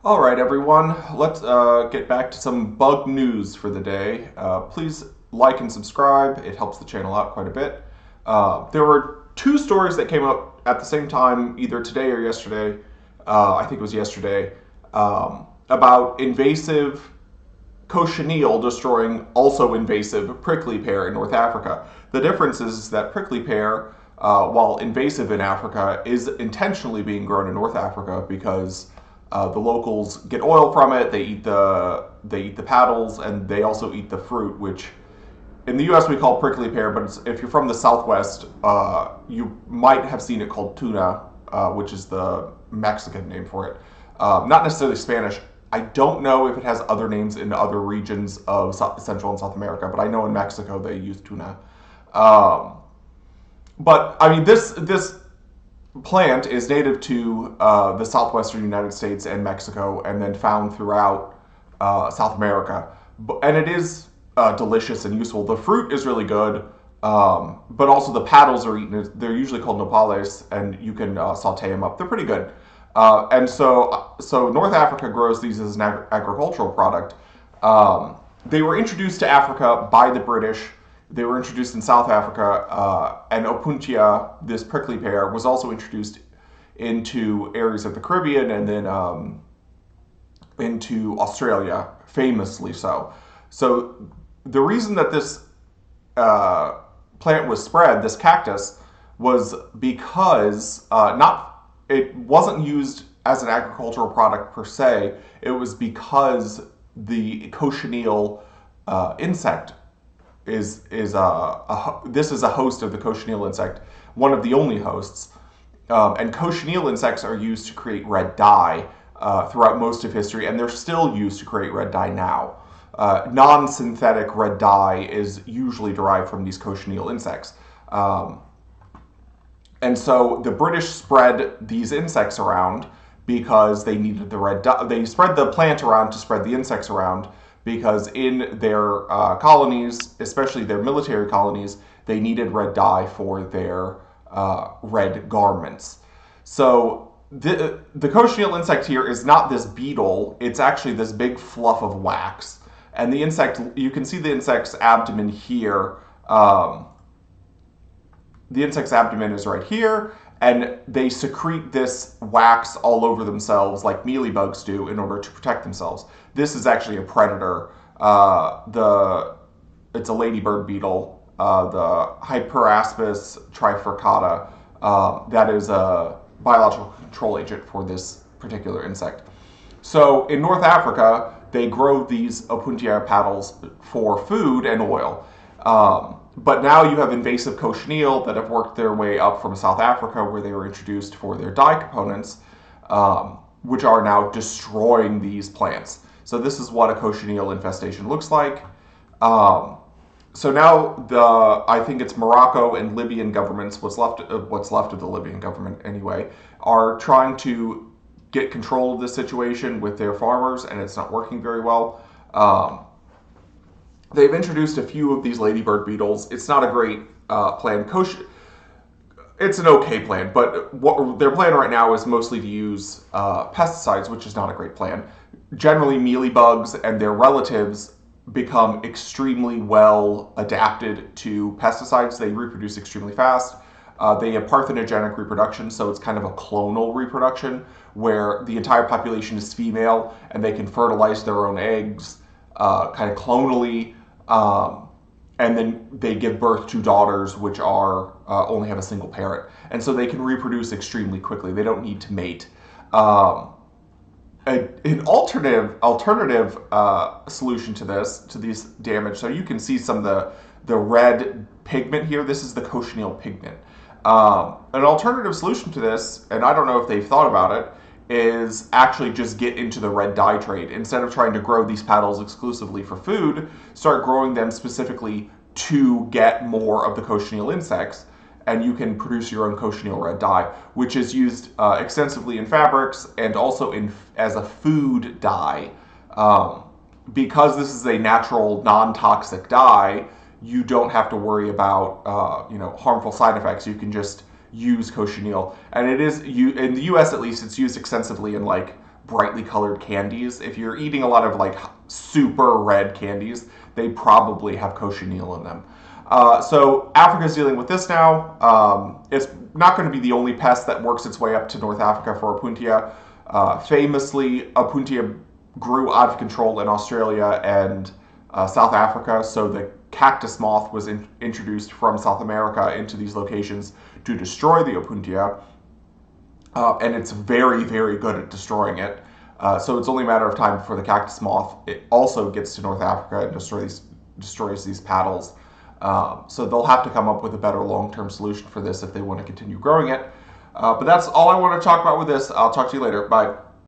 All right, everyone, let's get back to some bug news for the day. Please like and subscribe, it helps the channel out quite a bit. There were two stories that came up at the same time, either today or yesterday. I think it was yesterday, about invasive Cochineal destroying also invasive prickly pear in North Africa. The difference is that prickly pear, while invasive in Africa, is intentionally being grown in North Africa because the locals get oil from it. They eat the paddles, and they also eat the fruit, which in the U.S. we call prickly pear. But if you're from the Southwest, you might have seen it called tuna, which is the Mexican name for it. Not necessarily Spanish. I don't know if it has other names in other regions of Central and South America, but I know in Mexico they use tuna. But I mean, this plant is native to the southwestern United States and Mexico, and then found throughout South America. And it is delicious and useful. The fruit is really good, but also the paddles are eaten. They're usually called nopales, and you can saute them up. They're pretty good. And so North Africa grows these as an agricultural product. They were introduced to Africa by the British. They were introduced in South Africa, and opuntia, this prickly pear, was also introduced into areas of the Caribbean and then into Australia, famously so. So the reason that this plant was spread, this cactus, was because it wasn't used as an agricultural product per se. It was because the cochineal insect this is a host of the cochineal insect, one of the only hosts. And cochineal insects are used to create red dye throughout most of history, and they're still used to create red dye now. Non-synthetic red dye is usually derived from these cochineal insects. And so the British spread these insects around because they needed the red dye. They spread the plant around to spread the insects around because in their colonies, especially their military colonies, they needed red dye for their red garments. So the cochineal insect here is not this beetle, it's actually this big fluff of wax. And the insect, you can see the insect's abdomen here. The insect's abdomen is right here, and they secrete this wax all over themselves like mealybugs do in order to protect themselves. This is actually a predator. It's a ladybird beetle, the Hyperaspis trifurcata. That is a biological control agent for this particular insect. So in North Africa, they grow these opuntia paddles for food and oil. But now you have invasive cochineal that have worked their way up from South Africa, where they were introduced for their dye components, which are now destroying these plants. So this is what a cochineal infestation looks like. So now I think it's Morocco and Libyan governments, what's left of the Libyan government anyway, are trying to get control of this situation with their farmers, and it's not working very well. They've introduced a few of these ladybird beetles. It's not a great plan. It's an okay plan, but what their plan right now is mostly to use pesticides, which is not a great plan. Generally, mealybugs and their relatives become extremely well adapted to pesticides. They reproduce extremely fast. They have parthenogenic reproduction, so it's kind of a clonal reproduction where the entire population is female and they can fertilize their own eggs kind of clonally. And then they give birth to daughters which are only have a single parent, and so they can reproduce extremely quickly. They don't need to mate. An alternative solution to these damage. So you can see some of the red pigment here. This is the cochineal pigment. An alternative solution to this, and I don't know if they've thought about it, is actually just get into the red dye trade. Instead of trying to grow these paddles exclusively for food, start growing them specifically to get more of the cochineal insects, and you can produce your own cochineal red dye, which is used extensively in fabrics and also as a food dye. Because this is a natural, non-toxic dye, you don't have to worry about harmful side effects. You can just use cochineal, and it is in the U.S. at least. It's used extensively in like brightly colored candies. If you're eating a lot of like super red candies, they probably have cochineal in them. So Africa's dealing with this now. It's not going to be the only pest that works its way up to North Africa for Opuntia. Famously, Opuntia grew out of control in Australia and South Africa, so the cactus moth was introduced from South America into these locations to destroy the Opuntia. And it's very, very good at destroying it. So it's only a matter of time before the cactus moth it also gets to North Africa and destroys these paddles. So they'll have to come up with a better long-term solution for this if they want to continue growing it. But that's all I want to talk about with this. I'll talk to you later. Bye.